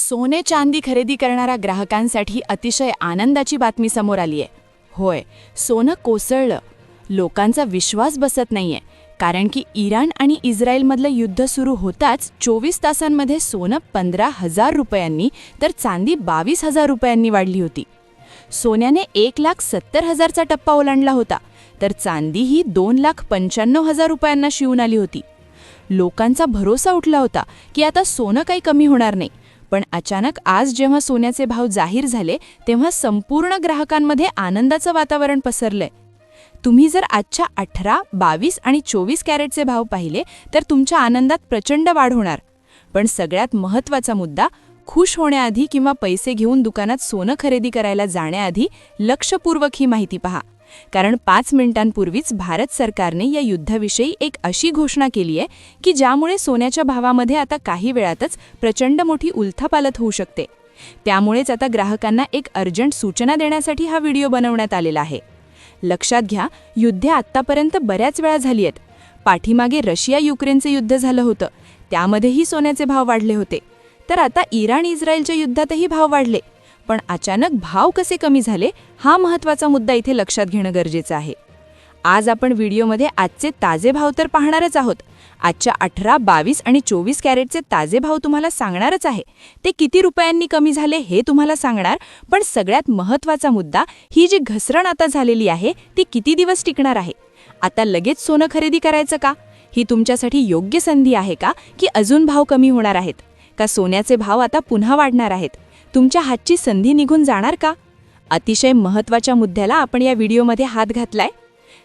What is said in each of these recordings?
सोने चांदी खरेदी करणाऱ्या ग्राहकांसाठी अतिशय आनंदाची बातमी समोर आली आहे. होय, सोनं कोसळलं. लोकांचा विश्वास बसत नाहीये, कारण की इराण आणि इस्रायलमधलं युद्ध सुरू होताच 24 तासांमध्ये सोनं 15,000 रुपयांनी तर चांदी 22,000 रुपयांनी वाढली होती. सोन्याने 1,70,000चा टप्पा ओलांडला होता, तर चांदी ही 2,95,000 रुपयांना शिवून आली होती. लोकांचा भरोसा उठला होता की आता सोनं काही कमी होणार नाही. पण अचानक आज जेव्हा सोन्याचे भाव जाहीर झाले, तेव्हा संपूर्ण ग्राहकांमध्ये आनंदाचं वातावरण पसरलंय. तुम्ही जर आजच्या 18, 22 आणि 24 कॅरेटचे भाव पाहिले तर तुमच्या आनंदात प्रचंड वाढ होणार. पण सगळ्यात महत्त्वाचा मुद्दा, खुश होण्याआधी किंवा पैसे घेऊन दुकानात सोनं खरेदी करायला जाण्याआधी लक्षपूर्वक ही माहिती पहा. कारण 5 मिनिटांपूर्वीच भारत सरकारने या युद्धाविषयी एक अशी घोषणा केली आहे की ज्यामुळे सोन्याच्या भावामध्ये आता काही वेळातच प्रचंड मोठी उलथापालथ होऊ शकते. त्यामुळेच आता ग्राहकांना एक अर्जंट सूचना देण्यासाठी हा व्हिडिओ बनवण्यात आलेला आहे. लक्षात घ्या, युद्धे आत्तापर्यंत बऱ्याच वेळा झाली आहेत. पाठीमागे रशिया-युक्रेनचे युद्ध झालं होतं, त्यामध्येही सोन्याचे भाव वाढले होते. तर आता इराण-इस्रायलच्या युद्धातही भाव वाढले. पण अचानक भाव कसे कमी झाले, हा महत्त्वाचा मुद्दा इथे लक्षात घेणं गरजेचं आहे. आज आपण व्हिडिओमध्ये आजचे ताजे भाव तर पाहणारच आहोत. आजच्या 18, 22 आणि 24 कॅरेटचे ताजे भाव तुम्हाला सांगणारच आहे. ते किती रुपयांनी कमी झाले हे तुम्हाला सांगणार. पण सगळ्यात महत्त्वाचा मुद्दा, ही जी घसरण आता झालेली आहे ती किती दिवस टिकणार आहे. आता लगेच सोनं खरेदी करायचं का? ही तुमच्यासाठी योग्य संधी आहे का, की अजून भाव कमी होणार आहेत? का सोन्याचे भाव आता पुन्हा वाढणार आहेत? तुमच्या हातची संधी निघून जाणार का? अतिशय महत्त्वाच्या मुद्द्याला आपण या व्हिडिओमध्ये हात घातलाय.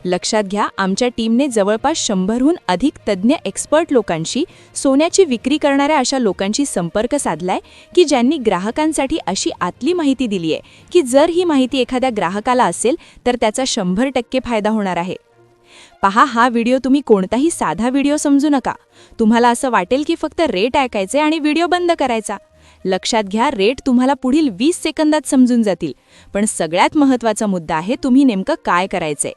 लक्षात घ्या, आमच्या टीमने जवळपास 100हून अधिक तज्ज्ञ एक्सपर्ट लोकांशी, सोन्याची विक्री करणाऱ्या अशा लोकांशी संपर्क साधलाय की ज्यांनी ग्राहकांसाठी अशी आतली माहिती दिली आहे की जर ही माहिती एखाद्या ग्राहकाला असेल तर त्याचा 100% फायदा होणार आहे. पहा, हा व्हिडिओ तुम्ही कोणताही साधा व्हिडिओ समजू नका. तुम्हाला असं वाटेल की फक्त रेट ऐकायचे आणि व्हिडिओ बंद करायचा. लक्षात घ्या, रेट तुम्हाला पुढील 20 सेकंदात समजून जातील. पण सगळ्यात महत्त्वाचा मुद्दा आहे तुम्ही नेमकं काय करायचंय.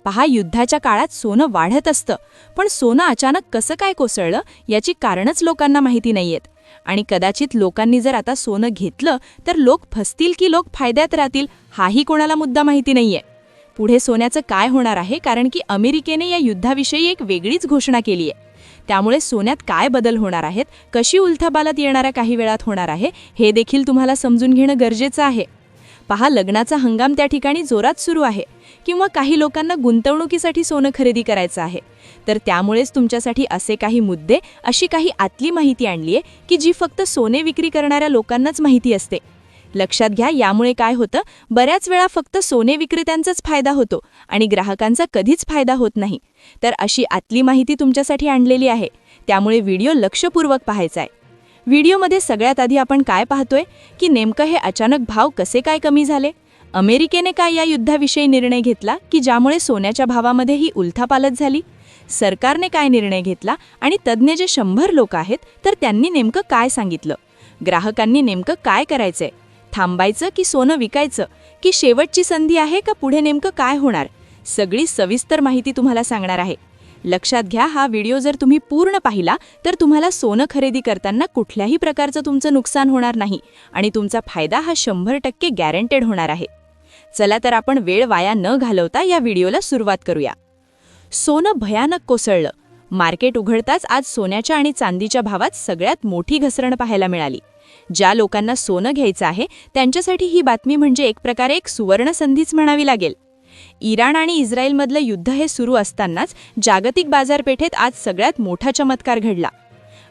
पहा, युद्धाच्या काळात सोनं वाढत असतं, पण सोनं अचानक कसं काय कोसळलं याची कारणच लोकांना माहिती नाहीयेत. आणि कदाचित लोकांनी जर आता सोनं घेतलं तर लोक फसतील की लोक फायद्यात राहतील, हाही कोणाला मुद्दा माहिती नाहीये. पुढे सोन्याचं काय होणार आहे, कारण की अमेरिकेने या युद्धाविषयी एक वेगळीच घोषणा केली आहे. त्यामुळे सोन्यात काय बदल होणार आहेत, कशी उलथापालथ येणाऱ्या काही वेळात होणार आहे, हे देखील तुम्हाला समजून घेणं गरजेचं आहे. पहा, लग्नाचा हंगाम त्या ठिकाणी जोरात सुरू आहे, किंवा काही लोकांना गुंतवणुकीसाठी सोनं खरेदी करायचं आहे. तर त्यामुळेच तुमच्यासाठी असे काही मुद्दे, अशी काही आतली माहिती आणली आहे की जी फक्त सोने विक्री करणाऱ्या लोकांनाच माहिती असते. लक्षात घ्या, यामुळे काय होतं, बऱ्याच वेळा फक्त सोने विक्रेत्यांचाच फायदा होतो आणि ग्राहकांचा कधीच फायदा होत नाही. तर अशी आतली माहिती तुमच्यासाठी आणलेली आहे, त्यामुळे व्हिडिओ लक्षपूर्वक पाहायचा आहे. व्हिडिओमध्ये सगळ्यात आधी आपण काय पाहतोय की नेमकं हे अचानक भाव कसे काय कमी झाले. अमेरिकेने काय या युद्धाविषयी निर्णय घेतला की ज्यामुळे सोन्याच्या भावामध्ये ही उलथापालथ झाली. सरकारने काय निर्णय घेतला आणि तज्ज्ञ जे 100 लोक आहेत तर त्यांनी नेमकं काय सांगितलं. ग्राहकांनी नेमकं काय करायचंय, थांबायचं की सोनं विकायचं, की शेवटची संधी आहे का पुढे नेमकं काय होणार, सगळी सविस्तर माहिती तुम्हाला सांगणार आहे. लक्षात घ्या, हा व्हिडिओ जर तुम्ही पूर्ण पाहिला तर तुम्हाला सोनं खरेदी करताना कुठल्याही प्रकारचं तुमचं नुकसान होणार नाही आणि तुमचा फायदा हा 100% गॅरंटेड होणार आहे. चला तर आपण वेळ वाया न घालवता या व्हिडिओला सुरुवात करूया. सोनं भयानक कोसळलं. मार्केट उघडताच आज सोन्याच्या आणि चांदीच्या भावात सगळ्यात मोठी घसरण पाहायला मिळाली. ज्या लोकांना सोनं घ्यायचं आहे त्यांच्यासाठी ही बातमी म्हणजे एक प्रकारे एक सुवर्ण संधीच म्हणावी लागेल. इराण आणि इस्रायलमधलं युद्ध हे सुरू असतानाच जागतिक बाजारपेठेत आज सगळ्यात मोठा चमत्कार घडला.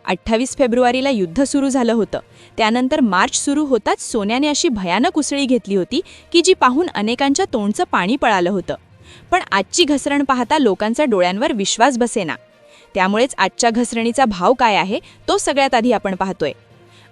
28 फेब्रुवारीला युद्ध सुरू झालं होतं. त्यानंतर मार्च सुरू होताच सोन्याने अशी भयानक उसळी घेतली होती की जी पाहून अनेकांच्या तोंडचं पाणी पळालं होतं. पण आजची घसरण पाहता लोकांचा डोळ्यांवर विश्वास बसेना. त्यामुळेच आजच्या घसरणीचा भाव काय आहे तो सगळ्यात आधी आपण पाहतोय.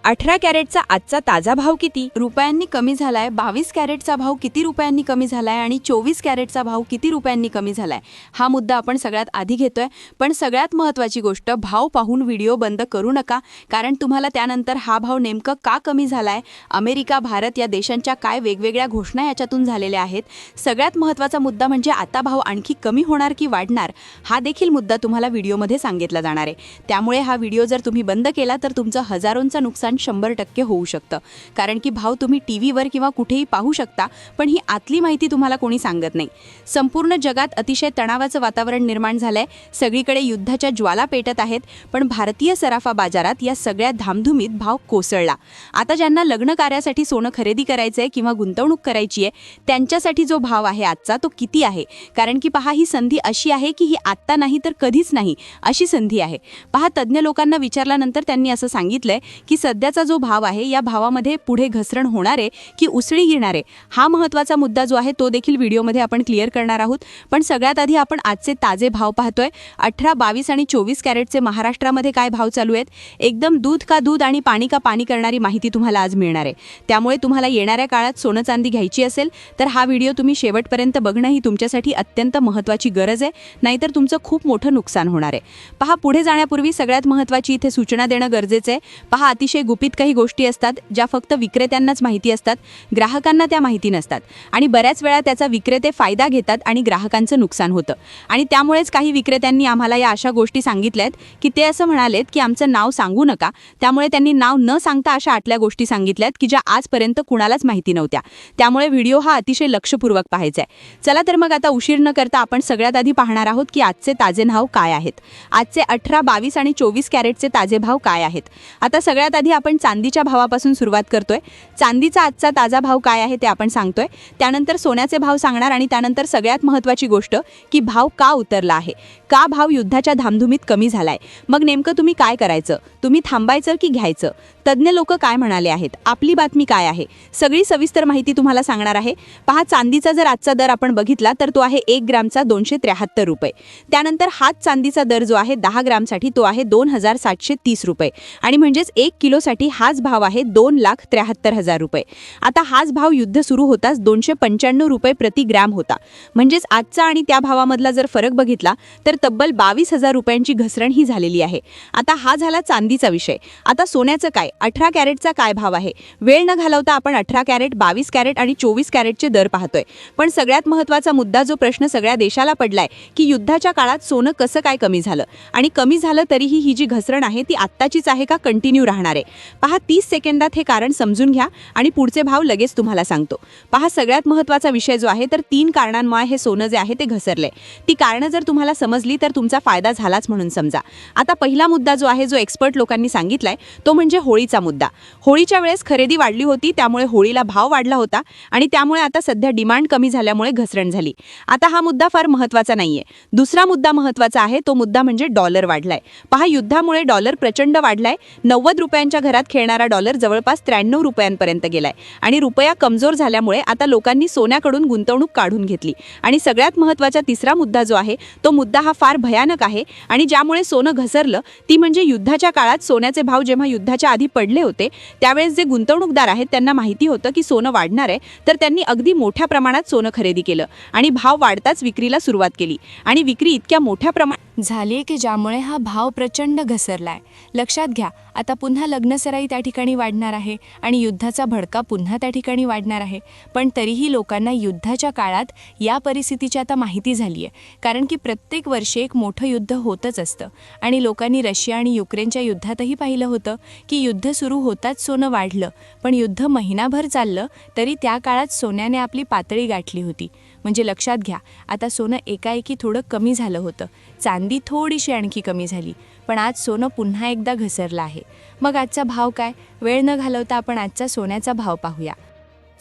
18 कॅरेटचा आजचा ताजा भाव किती रुपयांनी कमी झालाय, 22 कॅरेटचा भाव किती रुपयांनी कमी झालाय आणि 24 कॅरेटचा भाव किती रुपयांनी कमी झालाय, हा मुद्दा आपण सगळ्यात आधी घेतोय. पण सगळ्यात महत्त्वाची गोष्ट, भाव पाहून व्हिडिओ बंद करू नका, कारण तुम्हाला त्यानंतर हा भाव नेमकं का कमी झालाय, अमेरिका, भारत या देशांच्या काय वेगवेगळ्या घोषणा याच्यातून झालेल्या आहेत. सगळ्यात महत्त्वाचा मुद्दा म्हणजे आता भाव आणखी कमी होणार की वाढणार, हा देखील मुद्दा तुम्हाला व्हिडिओमध्ये सांगितला जाणार आहे. त्यामुळे हा व्हिडिओ जर तुम्ही बंद केला तर तुमचं हजारोंचं नुकसान नुकसान 100% होऊ शकतं. कारण की भाव तुम्ही टीव्हीवर किंवा कुठेही पाहू शकता, पण ही आतली माहिती तुम्हाला कोणी सांगत नाही. संपूर्ण जगात अतिशय तणावाचं वातावरण निर्माण झालंय. सगळीकडे युद्धाच्या ज्वाला पेटत आहेत, पण भारतीय सराफा बाजारात या सगळ्या धामधुमीत भाव कोसळला. आता ज्यांना लग्न कार्यासाठी सोनं खरेदी करायचंय किंवा गुंतवणूक करायची आहे, त्यांच्यासाठी जो भाव आहे आजचा तो किती आहे? कारण की पहा, ही संधी अशी आहे की ही आत्ता नाही तर कधीच नाही अशी संधी आहे. पहा, तज्ज्ञ लोकांना विचारल्यानंतर त्यांनी असं सांगितलंय की सध्याचा जो भाव आहे या भावामध्ये पुढे घसरण होणार आहे की उसळी घेणार आहे, हा महत्त्वाचा मुद्दा जो आहे तो देखील व्हिडिओमध्ये आपण क्लिअर करणार आहोत. पण सगळ्यात आधी आपण आजचे ताजे भाव पाहतोय. 18, 22 आणि 24 कॅरेटचे महाराष्ट्रामध्ये काय भाव चालू आहेत, एकदम दूध का दूध आणि पाणी का पाणी करणारी माहिती तुम्हाला आज मिळणार आहे. त्यामुळे तुम्हाला येणाऱ्या काळात सोनं चांदी घ्यायची असेल तर हा व्हिडिओ तुम्ही शेवटपर्यंत बघणं ही तुमच्यासाठी अत्यंत महत्त्वाची गरज आहे, नाहीतर तुमचं खूप मोठं नुकसान होणार आहे. पहा, पुढे जाण्यापूर्वी सगळ्यात महत्त्वाची इथे सूचना देणं गरजेचं आहे. पहा, अतिशय गुपित काही गोष्टी असतात ज्या फक्त विक्रेत्यांनाच माहिती असतात, ग्राहकांना त्या माहिती नसतात आणि बऱ्याच वेळा त्याचा विक्रेते फायदा घेतात आणि ग्राहकांचं नुकसान होतं. आणि त्यामुळेच काही विक्रेत्यांनी आम्हाला या अशा गोष्टी सांगितल्यात की ते असं म्हणालेत की आमचं नाव सांगू नका. त्यामुळे त्यांनी नाव न सांगता अशा आतल्या गोष्टी सांगितल्यात की ज्या आजपर्यंत कुणालाच माहिती नव्हत्या. त्यामुळे व्हिडिओ हा अतिशय लक्षपूर्वक पाहायचा आहे. चला तर मग आता उशीर न करता आपण सगळ्यात आधी पाहणार आहोत की आजचे ताजे भाव काय आहेत. आजचे 18, 22 आणि 24 कॅरेटचे ताजे भाव काय आहेत. आता सगळ्यात आधी आपण चांदीच्या भावापासून सुरुवात करतोय. चांदीचा आजचा ताजा भाव काय आहे ते आपण सांगतोय. त्यानंतर सोन्याचे भाव सांगणार आणि त्यानंतर सगळ्यात महत्त्वाची गोष्ट की भाव का उतरला आहे, का भाव युद्धाच्या धामधुमीत कमी झालाय. मग नेमकं तुम्ही काय करायचं, तुम्ही थांबायचं की घ्यायचं, तज्ज्ञ लोक काय म्हणाले आहेत, आपली बातमी काय आहे, सगळी सविस्तर माहिती तुम्हाला सांगणार आहे. पहा, चांदीचा जर आजचा दर आपण बघितला तर तो आहे 1 ग्रामचा 273 रुपये. त्यानंतर हाच चांदीचा दर जो आहे 10 ग्रामसाठी तो आहे 2730 रुपये आणि म्हणजेच 1 किलोसाठी हाच भाव आहे 2,73,000 रुपये. आता हाच भाव युद्ध सुरू होताच 295 रुपये प्रति ग्रॅम होता. म्हणजेच आजचा आणि त्या भावामधला जर फरक बघितला तर तब्बल 22,000 रुपयांची घसरण ही झालेली आहे. आता हा झाला चांदीचा विषय. आता सोन्याचं काय, 18 कॅरेटचा काय भाव आहे. वेळ न घालवता आपण 18 कॅरेट, 22 कॅरेट आणि 24 कॅरेटचे दर पाहतोय. पण सगळ्यात महत्त्वाचा मुद्दा, जो प्रश्न सगळ्या देशाला पडलाय की युद्धाच्या काळात सोनं कसं काय कमी झालं, आणि कमी झालं तरीही ही जी घसरण आहे ती आत्ताचीच आहे का कंटिन्यू राहणार आहे. पहा, 30 सेकंदात हे कारण समजून घ्या आणि पुढचे भाव लगेच तुम्हाला सांगतो. पहा, सगळ्यात महत्त्वाचा विषय जो आहे तर 3 कारणांमुळे हे सोनं जे आहे ते घसरलंय. ती कारणं जर तुम्हाला समजली तर तुमचा फायदा झालाच म्हणून समजा. आता पहिला मुद्दा जो आहे, जो एक्सपर्ट लोकांनी सांगितलाय, तो म्हणजे होळीचा मुद्दा. होळीच्या वेळेस खरेदी वाढली होती, त्यामुळे होळीला भाव वाढला होता आणि त्यामुळे आता सध्या डिमांड कमी झाल्यामुळे घसरण झाली. आता हा मुद्दा फार महत्त्वाचा नाहीये. दुसरा मुद्दा महत्त्वाचा आहे, तो मुद्दा म्हणजे डॉलर वाढलाय. पहा, युद्धामुळे डॉलर प्रचंड वाढलाय. 90 रुपयांच्या घरात खेळणारा डॉलर जवळपास 93 रुपयांपर्यंत गेलाय आणि रुपया कमजोर झाल्यामुळे आता लोकांनी सोन्याकडून गुंतवणूक काढून घेतली. आणि सगळ्यात महत्त्वाचा तिसरा मुद्दा जो आहे, तो मुद्दा हा फार भयानक आहे आणि ज्यामुळे सोनं घसरलं ती म्हणजे युद्धाच्या काळात सोन्याचे भाव जेव्हा युद्धाच्या आधी पडले होते त्यावेळेस जे गुंतवणूकदार आहेत त्यांना माहिती होतं की सोनं वाढणार आहे, तर त्यांनी अगदी मोठ्या प्रमाणात सोनं खरेदी केलं आणि भाव वाढताच विक्रीला सुरुवात केली आणि विक्री इतक्या मोठ्या प्रमाणात झाली की ज्यामुळे हा भाव प्रचंड घसरलाय. लक्षात घ्या, आता पुन्हा लग्नसराई त्या ठिकाणी वाढणार आहे आणि युद्धाचा भडका पुन्हा त्या ठिकाणी वाढणार आहे. पण तरीही लोकांना युद्धाच्या काळात या परिस्थितीची आता माहिती झाली आहे, कारण की प्रत्येक वर्षी एक मोठं युद्ध होतच असतं आणि लोकांनी रशिया आणि युक्रेनच्या युद्धातही पाहिलं होतं की युद्ध सुरू होताच सोनं वाढलं, पण युद्ध महिनाभर चाललं तरी त्या काळात सोन्याने आपली पातळी गाठली होती. म्हणजे लक्षात घ्या, आता सोनं एकाएकी थोडं कमी झालं होतं, चांदी थोडीशी आणखी कमी झाली, पण आज सोनं पुन्हा एकदा घसरलं आहे. मग आजचा भाव काय, वेळ न घालवता आपण आजचा सोन्याचा भाव पाहूया.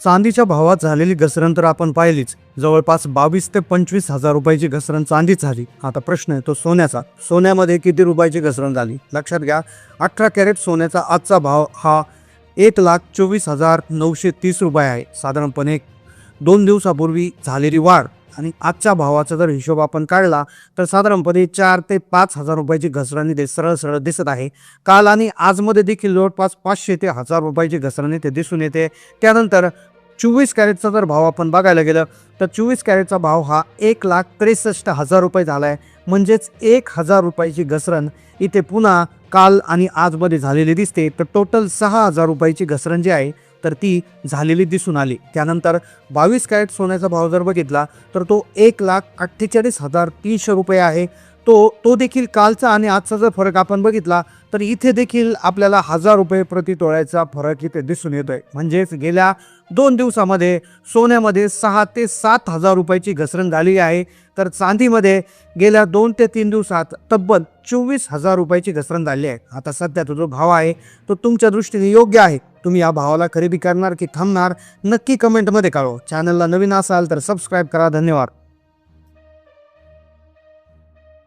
चांदीच्या भावात झालेली घसरण तर आपण पाहिलीच. जवळपास 22 ते 25 हजार रुपयाची घसरण चांदीत झाली. आता प्रश्न आहे तो सोन्याचा. सोन्यामध्ये किती रुपयाची घसरण झाली लक्षात घ्या. 18 कॅरेट सोन्याचा आजचा भाव हा 1,24,930 रुपये आहे. साधारणपणे 2 दिवसापूर्वी झालेली वाढ आणि आजच्या भावाचा जर हिशोब आपण काढला तर साधारणपणे 4 ते 5 हजार रुपयाची घसरण इथे सरळ दिसत आहे. काल आणि आजमध्ये देखील जवळपास 500 ते 1000 रुपयाची घसरण इथे दिसून येते. त्यानंतर 24 कॅरेटचा जर भाव आपण बघायला गेलं तर 24 कॅरेटचा भाव हा 1,63,000 रुपये झाला आहे. म्हणजेच 1,000 रुपयाची घसरण इथे पुन्हा काल आणि आजमध्ये झालेली दिसते. तर टोटल 6,000 रुपयाची घसरण जी आहे तर ती झालेली दिसून आली. त्यानंतर 22 कॅरेट सोन्याचा भाव जर बघितला तर तो 1,48,300 रुपये आहे. तो देखील कालचा आणि आजचा जर फरक आपण बघितला तर इथे देखील आपल्याला 1000 रुपये प्रति तोळ्याचा फरक इथे दिसून येतोय. म्हणजेच गेल्या 2 दिवसामध्ये सोन्यामध्ये 6 ते 7 हजार रुपयाची घसरण झाली आहे. तर चांदीमध्ये गेल्या 2 ते 3 दिवसात तब्बल 24,000 रुपयाची घसरण झाली आहे. आता सध्याचा जो भाव आहे तो तुमच्या दृष्टीने योग्य आहे. तुम्ही या भावाला खरेदी करणार की थांबणार नक्की कमेंटमध्ये कळवा. चॅनलला नवीन असाल तर सबस्क्राईब करा. धन्यवाद.